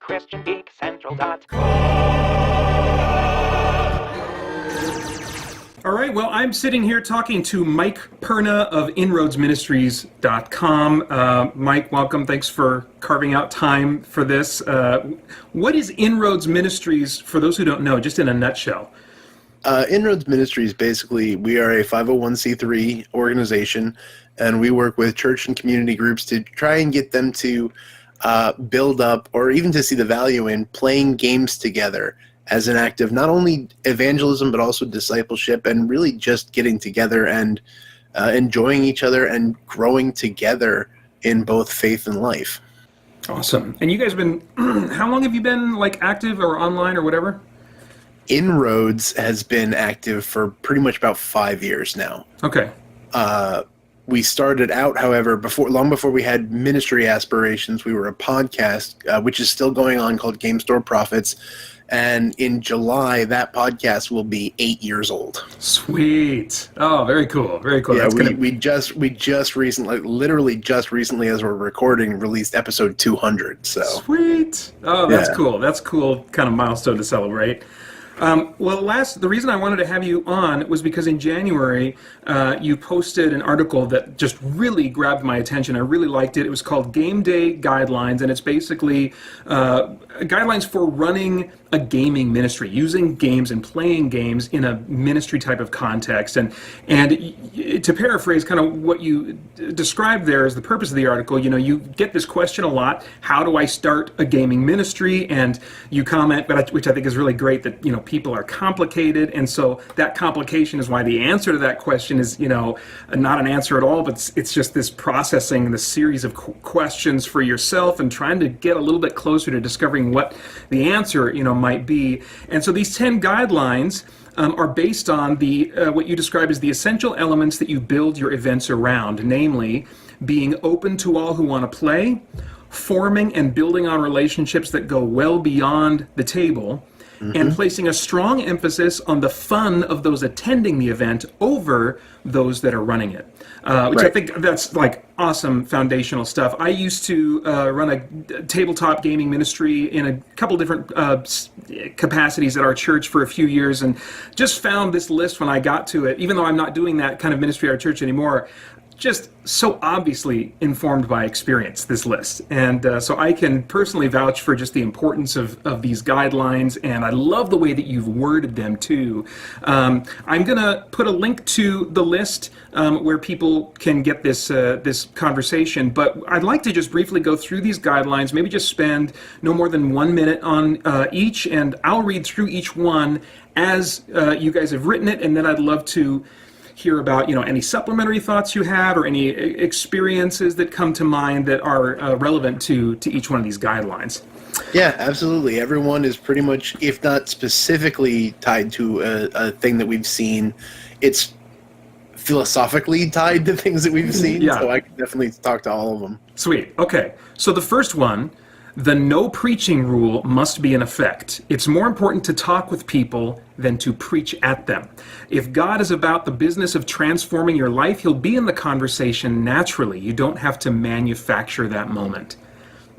All right, well, I'm sitting here talking to Mike Perna of Innroadsministries.com. Mike, welcome. Thanks for carving out time for this. What is Inroads Ministries, for those who don't know, just in a nutshell? Innroads Ministries, basically, we are a 501c3 organization, and we work with church and community groups to try and get them to build up, or even to see the value in, playing games together as an act of not only evangelism but also discipleship, and really just getting together and enjoying each other and growing together in both faith and life. Awesome. And you guys have been, how long have you been active or online or whatever? Innroads has been active for pretty much about 5 years now. Okay. We started out, however, long before we had ministry aspirations. We were a podcast, which is still going on, called Game Store Profits. And in July, that podcast will be 8 years old. Sweet. Oh, very cool. Very cool. Yeah, we just recently, literally just recently, as we're recording, released episode 200. So sweet. Oh, that's cool. That's cool. Kind of milestone to celebrate. The reason I wanted to have you on was because in January, you posted an article that just really grabbed my attention. I really liked it. It was called Game Day Guidelines, and it's basically guidelines for running a gaming ministry, using games and playing games in a ministry type of context. And to paraphrase kind of what you described there as the purpose of the article, you get this question a lot: how do I start a gaming ministry? And you comment, which I think is really great, that people are complicated, and so that complication is why the answer to that question is not an answer at all, but it's just this processing, this series of questions for yourself and trying to get a little bit closer to discovering what the answer might be. And so these 10 guidelines are based on the what you describe as the essential elements that you build your events around, namely being open to all who want to play, forming and building on relationships that go well beyond the table, and placing a strong emphasis on the fun of those attending the event over those that are running it, which I think that's awesome foundational stuff. I used to run a tabletop gaming ministry in a couple different capacities at our church for a few years, and just found this list when I got to it, even though I'm not doing that kind of ministry at our church anymore, just so obviously informed by experience, this list. And so I can personally vouch for just the importance of these guidelines, and I love the way that you've worded them too. I'm going to put a link to the list where people can get this conversation, but I'd like to just briefly go through these guidelines, maybe just spend no more than 1 minute on each, and I'll read through each one as you guys have written it, and then I'd love to hear about any supplementary thoughts you have or any experiences that come to mind that are relevant to each one of these guidelines. Yeah, absolutely. Everyone is pretty much, if not specifically tied to a thing that we've seen, it's philosophically tied to things that we've seen. Yeah. So I can definitely talk to all of them. Sweet. Okay. So the first one, the no preaching rule must be in effect. It's more important to talk with people than to preach at them. If God is about the business of transforming your life, He'll be in the conversation naturally. You don't have to manufacture that moment.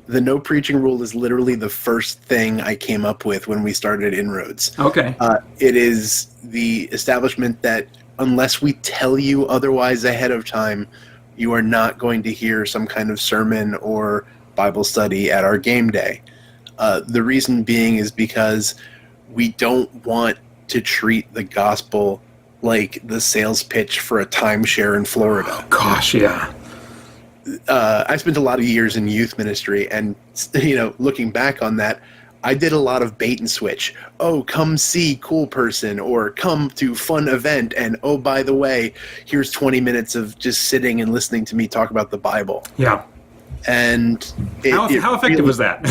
The no preaching rule is literally the first thing I came up with when we started Inroads. Okay. It is the establishment that unless we tell you otherwise ahead of time, you are not going to hear some kind of sermon or Bible study at our game day. The reason being is because we don't want to treat the gospel like the sales pitch for a timeshare in Florida. Oh, gosh, yeah. I spent a lot of years in youth ministry, and looking back on that, I did a lot of bait and switch. Oh, come see cool person, or come to fun event, and oh, by the way, here's 20 minutes of just sitting and listening to me talk about the Bible. Yeah. And how effective was that?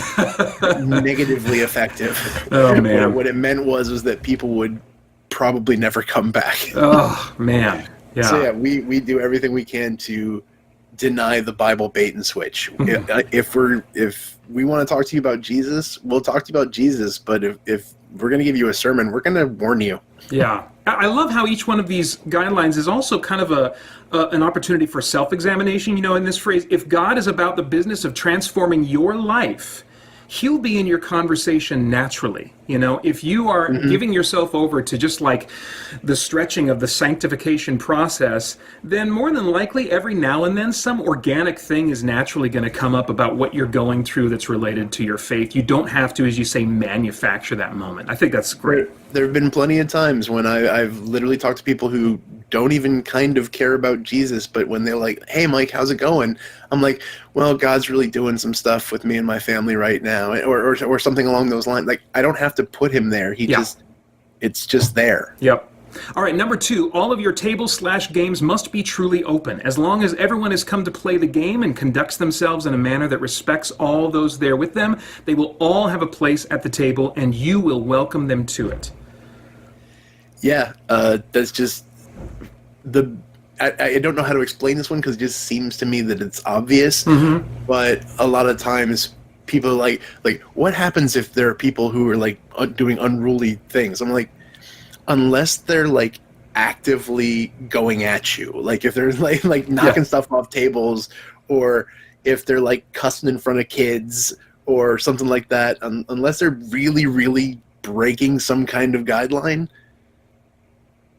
Negatively effective. Oh, man. What it meant was that people would probably never come back. Oh, man. Yeah. So yeah, we do everything we can to deny the Bible bait and switch. If we want to talk to you about Jesus, we'll talk to you about Jesus. But if we're going to give you a sermon, we're going to warn you. Yeah. I love how each one of these guidelines is also kind of an opportunity for self-examination. In this phrase, if God is about the business of transforming your life, he'll be in your conversation naturally. You know, if you are giving yourself over to just like the stretching of the sanctification process, then more than likely every now and then some organic thing is naturally going to come up about what you're going through that's related to your faith. You don't have to, as you say, manufacture that moment. I think that's great. There have been plenty of times when I've literally talked to people who don't even kind of care about Jesus, but when they're like, "Hey, Mike, how's it going?" I'm like, "Well, God's really doing some stuff with me and my family right now," or something along those lines. Like, I don't have to put him there. It's just there. Yep. All right, number 2, all of your tables/games must be truly open. As long as everyone has come to play the game and conducts themselves in a manner that respects all those there with them, they will all have a place at the table, and you will welcome them to it. Yeah, that's just I don't know how to explain this one because it just seems to me that it's obvious, but a lot of times people are like, what happens if there are people who are like doing unruly things? I'm like, unless they're like actively going at you, like if they're like knocking stuff off tables, or if they're like cussing in front of kids or something like that, unless they're really, really breaking some kind of guideline,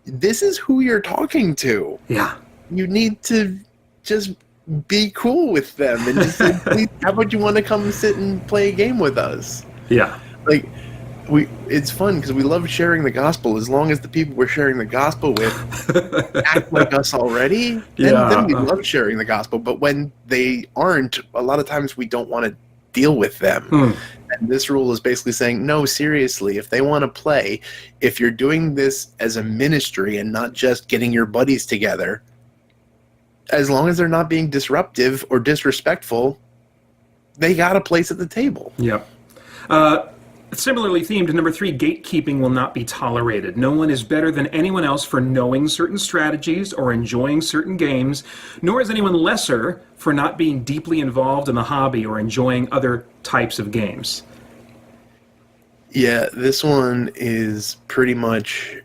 this is who you're talking to. Yeah. You need to just be cool with them and just say, "Please, how about you want to come sit and play a game with us?" Yeah. Like, it's fun because we love sharing the gospel. As long as the people we're sharing the gospel with act like us already, then we love sharing the gospel. But when they aren't, a lot of times we don't want to deal with them. And this rule is basically saying, no, seriously, if they want to play, if you're doing this as a ministry and not just getting your buddies together, as long as they're not being disruptive or disrespectful, they got a place at the table. Yep. Similarly themed, number 3, gatekeeping will not be tolerated. No one is better than anyone else for knowing certain strategies or enjoying certain games, nor is anyone lesser for not being deeply involved in the hobby or enjoying other types of games. Yeah, this one is pretty much...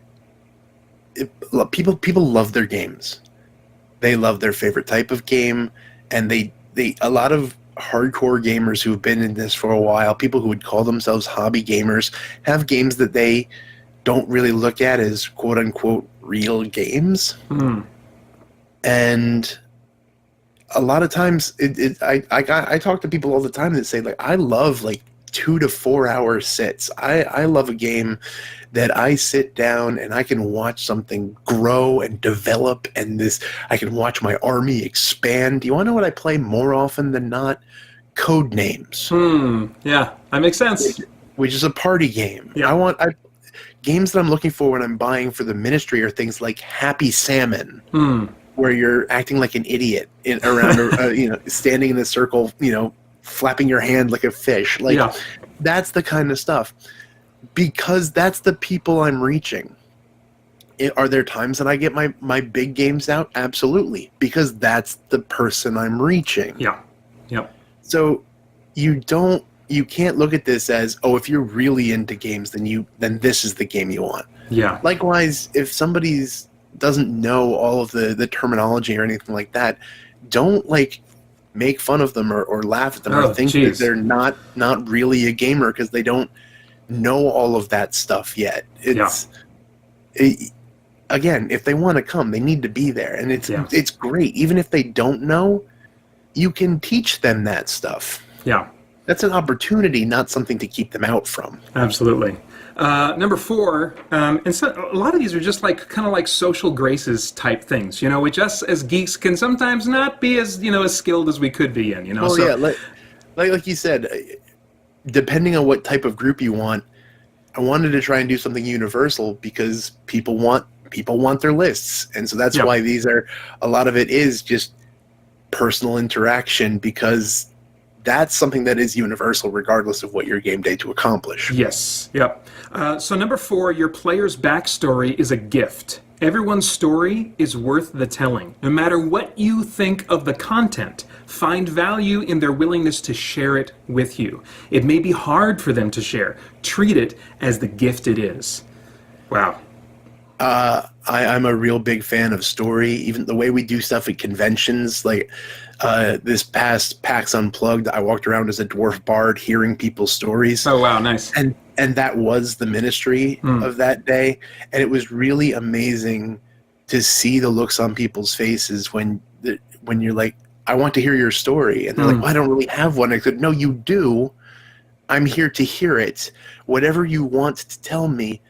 People love their games. They love their favorite type of game, and a lot of hardcore gamers who've been in this for a while, people who would call themselves hobby gamers, have games that they don't really look at as quote-unquote real games. And a lot of times, I talk to people all the time that say, like, I love like 2 to 4 hour sits. I love a game that I sit down and I can watch something grow and develop, and I can watch my army expand. Do you want to know what I play more often than not? Code Names. Yeah, that makes sense. Which is a party game. Yeah. Games that I'm looking for when I'm buying for the ministry are things like Happy Salmon, where you're acting like an idiot around, standing in a circle, flapping your hand like a fish. That's the kind of stuff. Because that's the people I'm reaching. Are there times that I get my big games out? Absolutely. Because that's the person I'm reaching. Yeah. Yep. So you can't look at this as, oh, if you're really into games, then this is the game you want. Yeah. Likewise, if somebody doesn't know all of the terminology or anything like that, don't make fun of them or laugh at them or think that they're not really a gamer because they don't know all of that stuff yet. Again, if they want to come, they need to be there, and it's great. Even if they don't know, you can teach them that stuff. Yeah, that's an opportunity, not something to keep them out from. Absolutely. Number 4, and so a lot of these are just kind of like social graces type things, which us as geeks can sometimes not be as as skilled as we could be in. Well, yeah, like you said, depending on what type of group you want, I wanted to try and do something universal because people want their lists, and so that's why a lot of it is just personal interaction, because that's something that is universal regardless of what you're game day to accomplish. Yes. Yep. So number 4, your player's backstory is a gift. Everyone's story is worth the telling. No matter what you think of the content, find value in their willingness to share it with you. It may be hard for them to share. Treat it as the gift it is. Wow. I'm a real big fan of story. Even the way we do stuff at conventions, like this past PAX Unplugged, I walked around as a dwarf bard hearing people's stories. Oh, wow, nice. And that was the ministry of that day. And it was really amazing to see the looks on people's faces when you're like, I want to hear your story. And they're like, well, I don't really have one. I said, no, you do. I'm here to hear it. Whatever you want to tell me,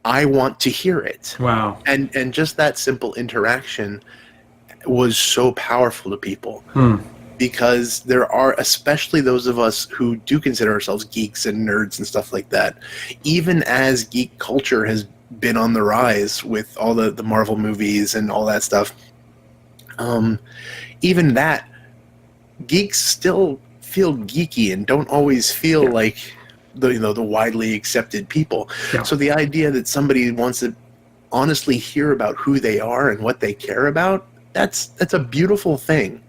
I want to hear it. Wow. And just that simple interaction was so powerful to people. Because there are, especially those of us who do consider ourselves geeks and nerds and stuff like that, even as geek culture has been on the rise with all the Marvel movies and all that stuff, even that, geeks still feel geeky and don't always feel like the widely accepted people. Yeah. So the idea that somebody wants to honestly hear about who they are and what they care about, that's a beautiful thing.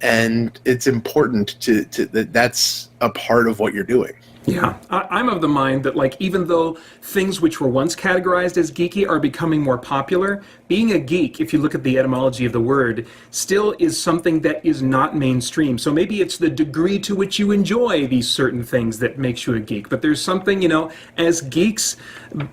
And it's important to that's a part of what you're doing. Yeah, I'm of the mind that, like, even though things which were once categorized as geeky are becoming more popular, being a geek, if you look at the etymology of the word, still is something that is not mainstream. So maybe it's the degree to which you enjoy these certain things that makes you a geek. But there's something, as geeks,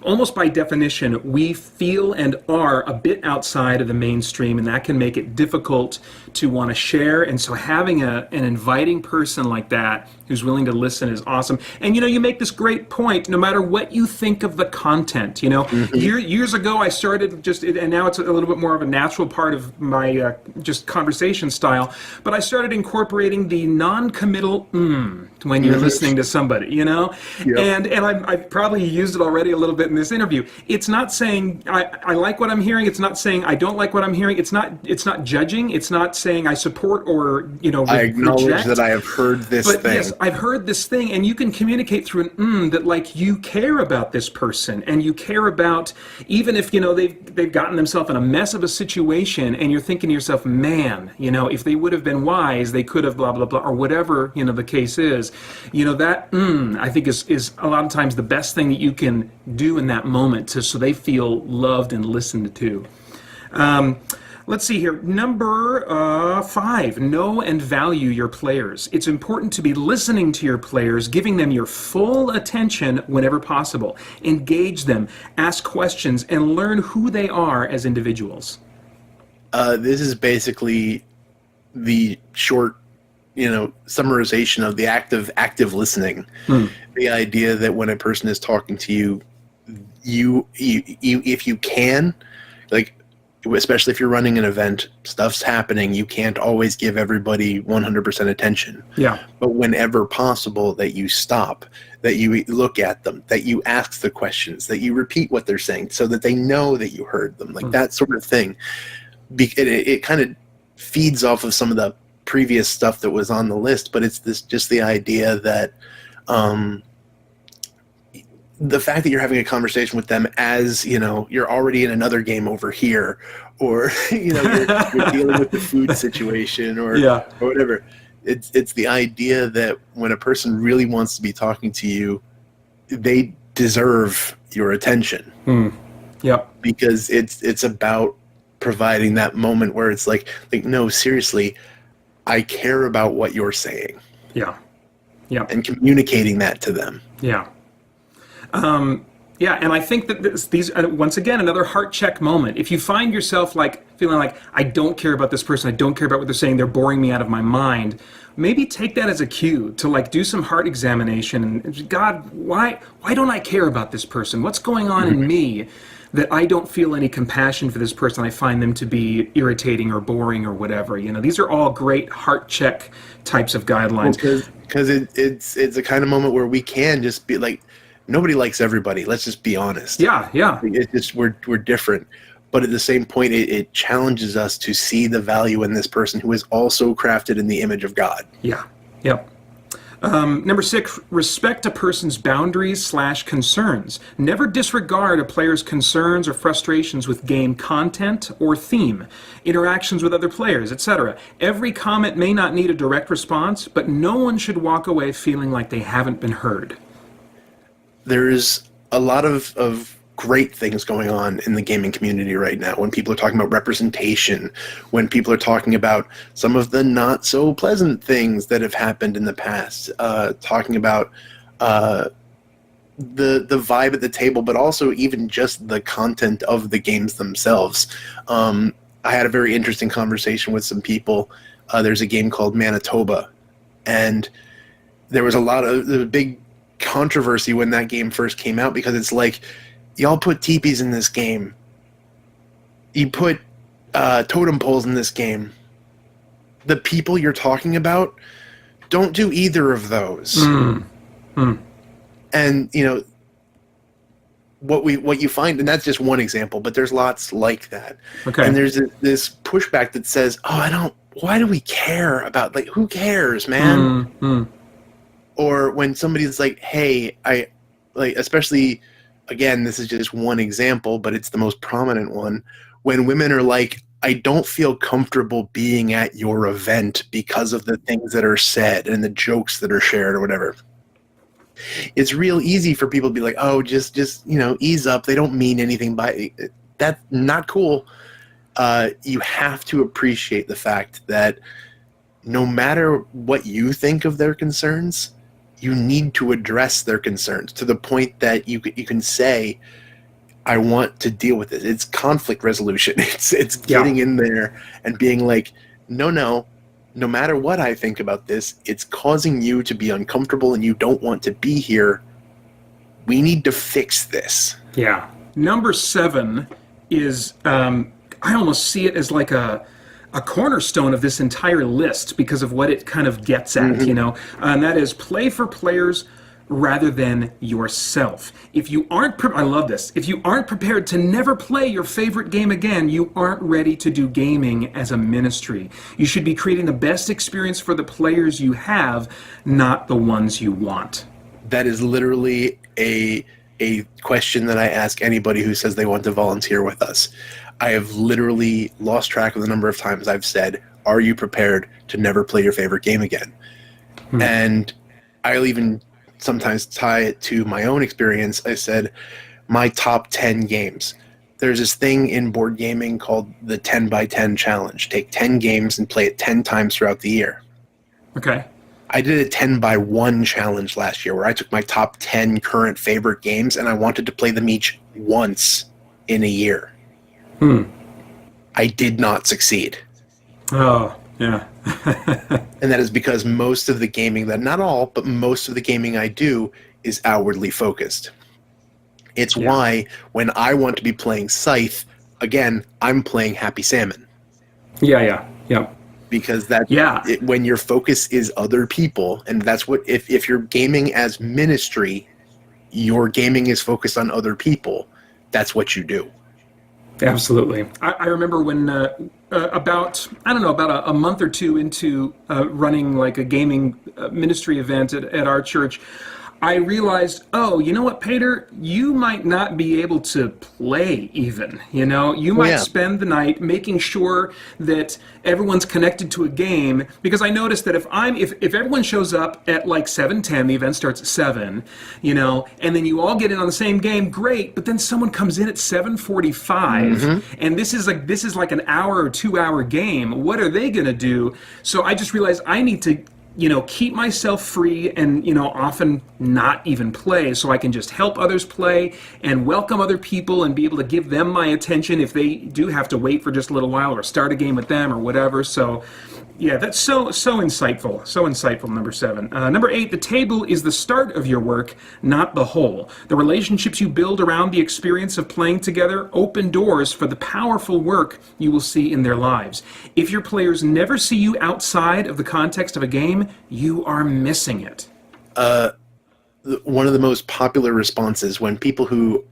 almost by definition, we feel and are a bit outside of the mainstream, and that can make it difficult to want to share. And so having an inviting person like that who's willing to listen is awesome. And you make this great point, no matter what you think of the content. Years ago I started and now it's a little bit more of a natural part of my just conversation style, but I started incorporating the non-committal when you're listening to somebody, Yep. And I've probably used it already a little bit in this interview. It's not saying I like what I'm hearing. It's not saying I don't like what I'm hearing. It's not judging. It's not saying I support or I acknowledge reject, that I have heard this but thing. Yes, I've heard this thing, and you can communicate through an that, like, you care about this person, and you care about, even if they've gotten themselves in a mess of a situation, and you're thinking to yourself, man, if they would have been wise, they could have blah blah blah, or whatever the case is. That I think is a lot of times the best thing that you can do in that moment, so they feel loved and listened to. Let's see here. Number 5, know and value your players. It's important to be listening to your players, giving them your full attention whenever possible. Engage them, ask questions, and learn who they are as individuals. This is basically the short, summarization of the active listening. The idea that when a person is talking to you, you if you can, like, especially if you're running an event, stuff's happening, you can't always give everybody 100% attention. Yeah. But whenever possible, that you stop, that you look at them, that you ask the questions, that you repeat what they're saying so that they know that you heard them, like that sort of thing. It kind of feeds off of some of the previous stuff that was on the list, but it's just the idea that the fact that you're having a conversation with them as you're already in another game over here, or you're dealing with the food situation or whatever. It's the idea that when a person really wants to be talking to you, they deserve your attention. Yep. Because it's about providing that moment where it's like no, seriously, I care about what you're saying. Yeah. Yeah. And communicating that to them. Yeah. And I think that these once again, another heart check moment. If you find yourself feeling like, I don't care about this person, I don't care about what they're saying, they're boring me out of my mind, maybe take that as a cue to do some heart examination and God, why don't I care about this person? What's going on in me that I don't feel any compassion for this person? I find them to be irritating or boring or whatever. These are all great heart check types of guidelines. Because it's a kind of moment where we can just be like, nobody likes everybody. Let's just be honest. Yeah. It's just we're different, but at the same point, it challenges us to see the value in this person who is also crafted in the image of God. Yeah. Yep. Number 6, respect a person's boundaries/concerns. Never disregard a player's concerns or frustrations with game content or theme, interactions with other players, etc. Every comment may not need a direct response, but no one should walk away feeling like they haven't been heard. There's a lot of great things going on in the gaming community right now. When people are talking about representation, when people are talking about some of the not so pleasant things that have happened in the past, talking about the vibe at the table, but also even just the content of the games themselves. I had a very interesting conversation with some people. There's a game called Manitoba, and there was a big controversy when that game first came out, because it's like, y'all put teepees in this game. You put totem poles in this game. The people you're talking about don't do either of those. And, you know, what you find, and that's just one example, but there's lots like that. Okay. And there's this pushback that says, why do we care about, like, who cares, man? Or when somebody's like, hey, especially, again, this is just one example, but it's the most prominent one, when women are like, I don't feel comfortable being at your event because of the things that are said and the jokes that are shared or whatever. It's real easy for people to be like, oh, just ease up. They don't mean anything by it. That's not cool. You have to appreciate the fact that no matter what you think of their concerns, you need to address their concerns to the point that you can say, I want to deal with this. It's conflict resolution. It's getting in there and being like, no matter what I think about this, it's causing you to be uncomfortable and you don't want to be here. We need to fix this. Yeah. Number 7 is, I almost see it as like a cornerstone of this entire list because of what it kind of gets at, and that is play for players rather than yourself. If you aren't, I love this, if you aren't prepared to never play your favorite game again, you aren't ready to do gaming as a ministry. You should be creating the best experience for the players you have, not the ones you want. That is literally a question that I ask anybody who says they want to volunteer with us. I have literally lost track of the number of times I've said, are you prepared to never play your favorite game again? And I'll even sometimes tie it to my own experience. I said, my top 10 games. There's this thing in board gaming called the 10 by 10 challenge. Take 10 games and play it 10 times throughout the year. Okay. I did a 10 by 1 challenge last year where I took my top 10 current favorite games and I wanted to play them each once in a year. I did not succeed. Oh, yeah. And that is because most of the gaming, that not all, but most of the gaming I do is outwardly focused. It's why when I want to be playing Scythe, again, I'm playing Happy Salmon. Yeah. Because when your focus is other people, and that's what, if you're gaming as ministry, your gaming is focused on other people, that's what you do. Absolutely. I remember when about a month or two into running like a gaming ministry event at our church, I realized, oh, you know what, Peter? You might not be able to play even, You might spend the night making sure that everyone's connected to a game, because I noticed that if everyone shows up at like 7:10, the event starts at 7, and then you all get in on the same game, great, but then someone comes in at 7:45, and this is like an hour or 2 hour game. What are they going to do? So I just realized I need to keep myself free and, often not even play, so I can just help others play and welcome other people and be able to give them my attention if they do have to wait for just a little while or start a game with them or whatever. So, yeah, that's so insightful. So insightful, number 7. Number 8, the table is the start of your work, not the whole. The relationships you build around the experience of playing together open doors for the powerful work you will see in their lives. If your players never see you outside of the context of a game, you are missing it. One of the most popular responses when people who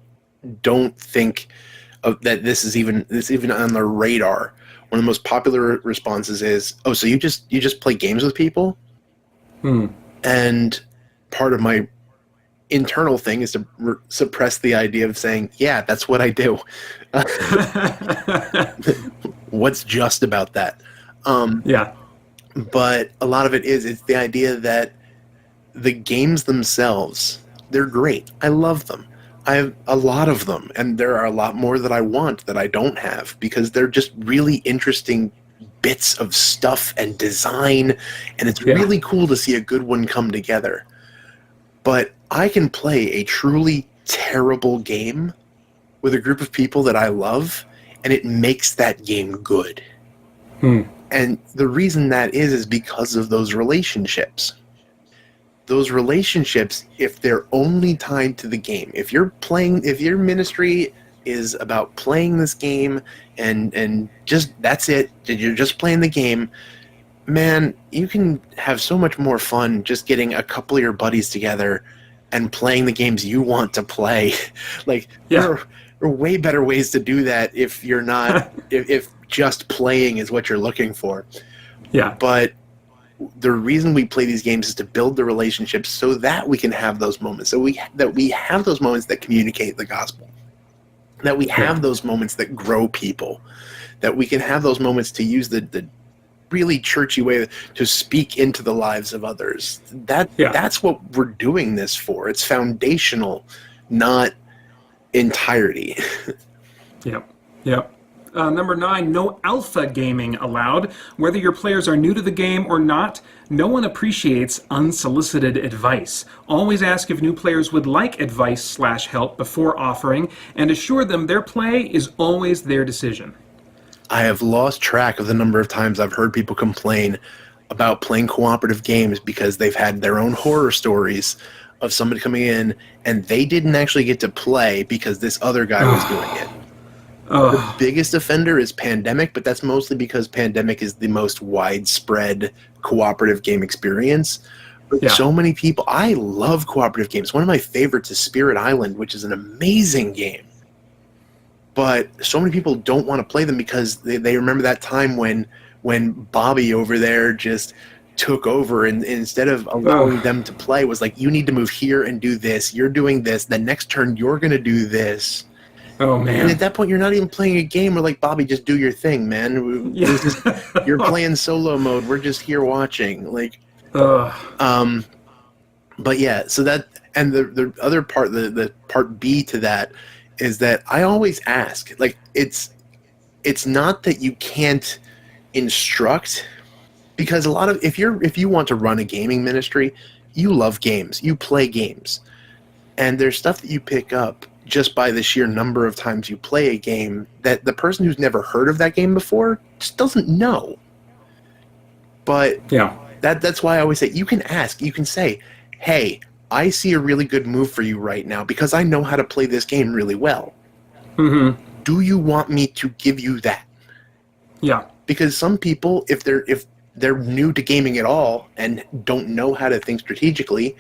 don't think that this is even on their radar, one of the most popular responses is, oh, so you just play games with people? And part of my internal thing is to suppress the idea of saying, yeah, that's what I do. What's just about that? But a lot of it's the idea that the games themselves, they're great. I love them. I have a lot of them, and there are a lot more that I want that I don't have because they're just really interesting bits of stuff and design, and it's Yeah. really cool to see a good one come together. But I can play a truly terrible game with a group of people that I love, and it makes that game good. And the reason that is because of those relationships. Those relationships, if they're only tied to the game, if your ministry is about playing this game and just that's it, you're just playing the game, man, you can have so much more fun just getting a couple of your buddies together and playing the games you want to play. Like there are way better ways to do that if you're not if just playing is what you're looking for. Yeah. But the reason we play these games is to build the relationships so that we can have those moments. So we have those moments that communicate the gospel. That we have those moments that grow people. That we can have those moments to use the really churchy way to speak into the lives of others. That's what we're doing this for. It's foundational, not entirety. Yep. Number 9, no alpha gaming allowed. Whether your players are new to the game or not, no one appreciates unsolicited advice. Always ask if new players would like advice/help before offering, and assure them their play is always their decision. I have lost track of the number of times I've heard people complain about playing cooperative games because they've had their own horror stories of somebody coming in and they didn't actually get to play because this other guy was doing it. The biggest offender is Pandemic, but that's mostly because Pandemic is the most widespread cooperative game experience. But so many people, I love cooperative games. One of my favorites is Spirit Island, which is an amazing game. But so many people don't want to play them because they remember that time when Bobby over there just took over and instead of allowing them to play was like, you need to move here and do this. You're doing this. The next turn, you're going to do this. Oh, man. And at that point, you're not even playing a game. We're like, Bobby, just do your thing, man. You're playing solo mode. We're just here watching. Like, but yeah, so that, and the other part, the part B to that is that I always ask, like, it's not that you can't instruct, because a lot of, if you want to run a gaming ministry, you love games, you play games, and there's stuff that you pick up just by the sheer number of times you play a game that the person who's never heard of that game before just doesn't know. But that's why I always say, you can ask, you can say, hey, I see a really good move for you right now because I know how to play this game really well. Do you want me to give you that? Yeah. Because some people, if they're new to gaming at all and don't know how to think strategically,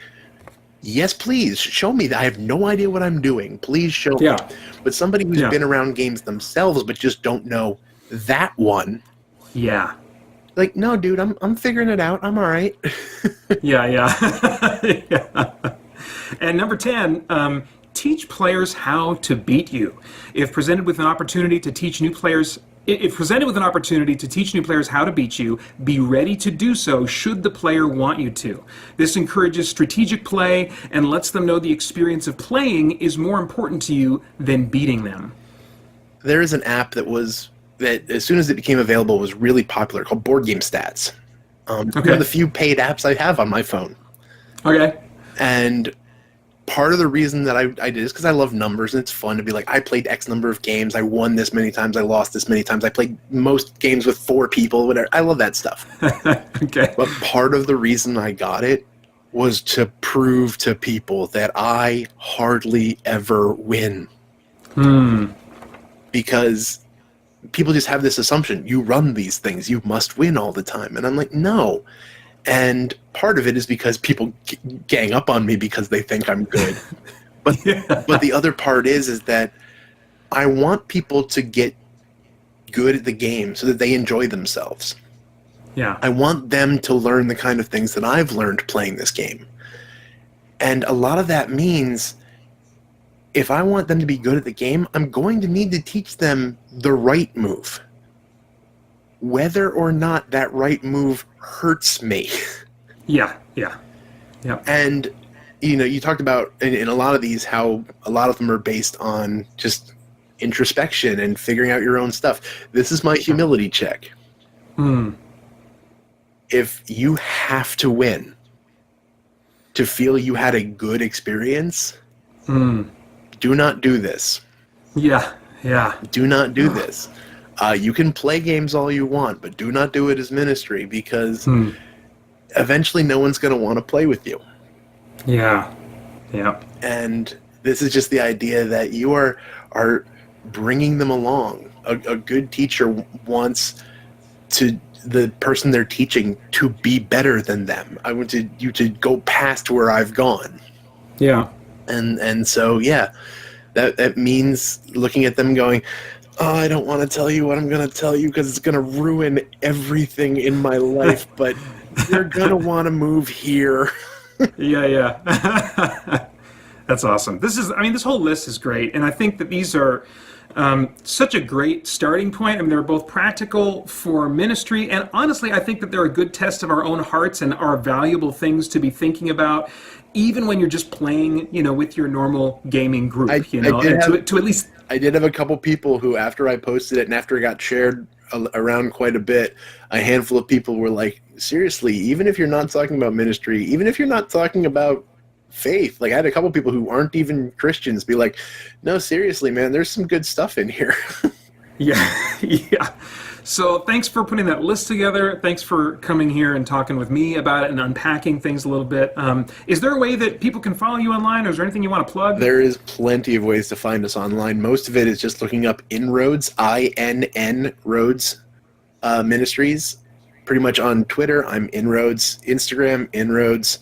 yes, please, show me that. I have no idea what I'm doing. Please show me. But somebody who's been around games themselves but just don't know that one. Yeah. Like, no, dude, I'm figuring it out. I'm all right. And number 10, teach players how to beat you. If presented with an opportunity to teach new players how to beat you, be ready to do so should the player want you to. This encourages strategic play and lets them know the experience of playing is more important to you than beating them. There is an app that as soon as it became available was really popular called Board Game Stats. One of the few paid apps I have on my phone. And part of the reason that I did is because I love numbers and it's fun to be like, I played X number of games, I won this many times, I lost this many times, I played most games with 4 people, whatever. I love that stuff. But part of the reason I got it was to prove to people that I hardly ever win. Because people just have this assumption, you run these things, you must win all the time. And I'm like, no. And part of it is because people gang up on me because they think I'm good. But the other part is that I want people to get good at the game so that they enjoy themselves. I want them to learn the kind of things that I've learned playing this game. And a lot of that means if I want them to be good at the game, I'm going to need to teach them the right move. Whether or not that right move hurts me. And you talked about in a lot of these how a lot of them are based on just introspection and figuring out your own stuff. This is my humility check. If you have to win to feel you had a good experience, do not do this. Yeah. Do not do this. You can play games all you want, but do not do it as ministry, because eventually no one's going to want to play with you. Yeah. And this is just the idea that you are bringing them along. A good teacher wants the person they're teaching to be better than them. I want you to go past where I've gone. Yeah. And so, yeah, that means looking at them going, oh, I don't want to tell you what I'm going to tell you because it's going to ruin everything in my life, but you're going to want to move here. Yeah. That's awesome. This whole list is great, and I think that these are such a great starting point. I mean, they're both practical for ministry, and honestly, I think that they're a good test of our own hearts and are valuable things to be thinking about, even when you're just playing, with your normal gaming group. To at least. I did have a couple people who, after I posted it and after it got shared around quite a bit, a handful of people were like, seriously, even if you're not talking about ministry, even if you're not talking about faith, like I had a couple people who aren't even Christians be like, no, seriously, man, there's some good stuff in here. Yeah. So thanks for putting that list together. Thanks for coming here and talking with me about it and unpacking things a little bit. Is there a way that people can follow you online, or is there anything you want to plug? There is plenty of ways to find us online. Most of it is just looking up Innroads, INN Roads Ministries. Pretty much on Twitter, I'm Innroads. Instagram, Innroads.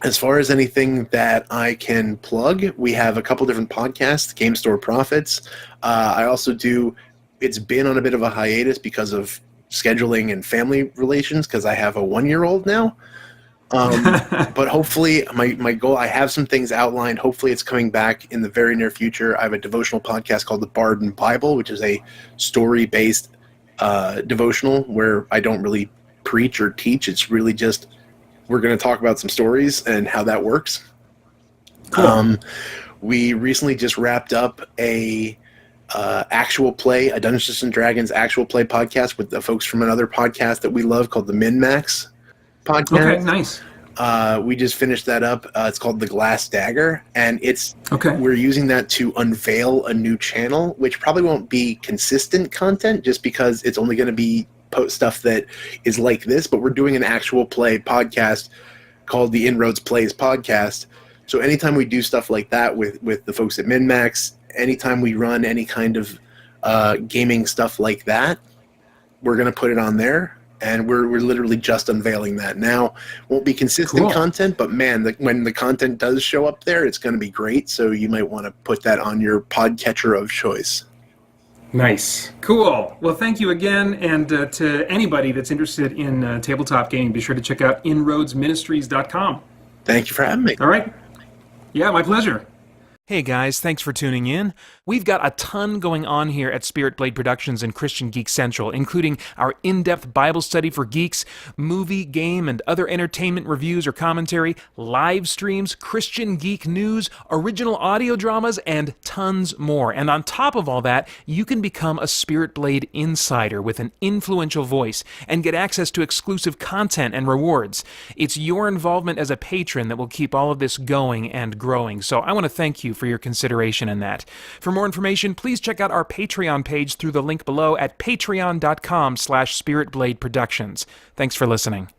As far as anything that I can plug, we have a couple different podcasts, Game Store Profits. I also do, it's been on a bit of a hiatus because of scheduling and family relations, because I have a 1-year-old now. But hopefully, my goal, I have some things outlined. Hopefully it's coming back in the very near future. I have a devotional podcast called The Barden Bible, which is a story-based devotional where I don't really preach or teach. It's really just, we're going to talk about some stories and how that works. Cool. We recently just wrapped up a actual play, a Dungeons and Dragons actual play podcast with the folks from another podcast that we love called the Min-Max podcast. Okay, nice. We just finished that up. It's called The Glass Dagger, and we're using that to unveil a new channel, which probably won't be consistent content just because it's only going to be stuff that is like this, but we're doing an actual play podcast called the Inroads Plays Podcast. So anytime we do stuff like that with the folks at Min-Max, anytime we run any kind of gaming stuff like that, we're going to put it on there, and we're literally just unveiling that now. Won't be consistent content, but man, when the content does show up there, it's going to be great, so you might want to put that on your podcatcher of choice. Nice. Cool. Well, thank you again, and to anybody that's interested in tabletop gaming, be sure to check out inroadsministries.com. Thank you for having me. All right. Yeah, my pleasure. Hey guys, thanks for tuning in. We've got a ton going on here at Spirit Blade Productions and Christian Geek Central, including our in-depth Bible study for geeks, movie, game, and other entertainment reviews or commentary, live streams, Christian geek news, original audio dramas, and tons more. And on top of all that, you can become a Spirit Blade insider with an influential voice and get access to exclusive content and rewards. It's your involvement as a patron that will keep all of this going and growing, so I want to thank you for your consideration in that. For more information, please check out our Patreon page through the link below at patreon.com/spiritbladeproductions. Thanks for listening.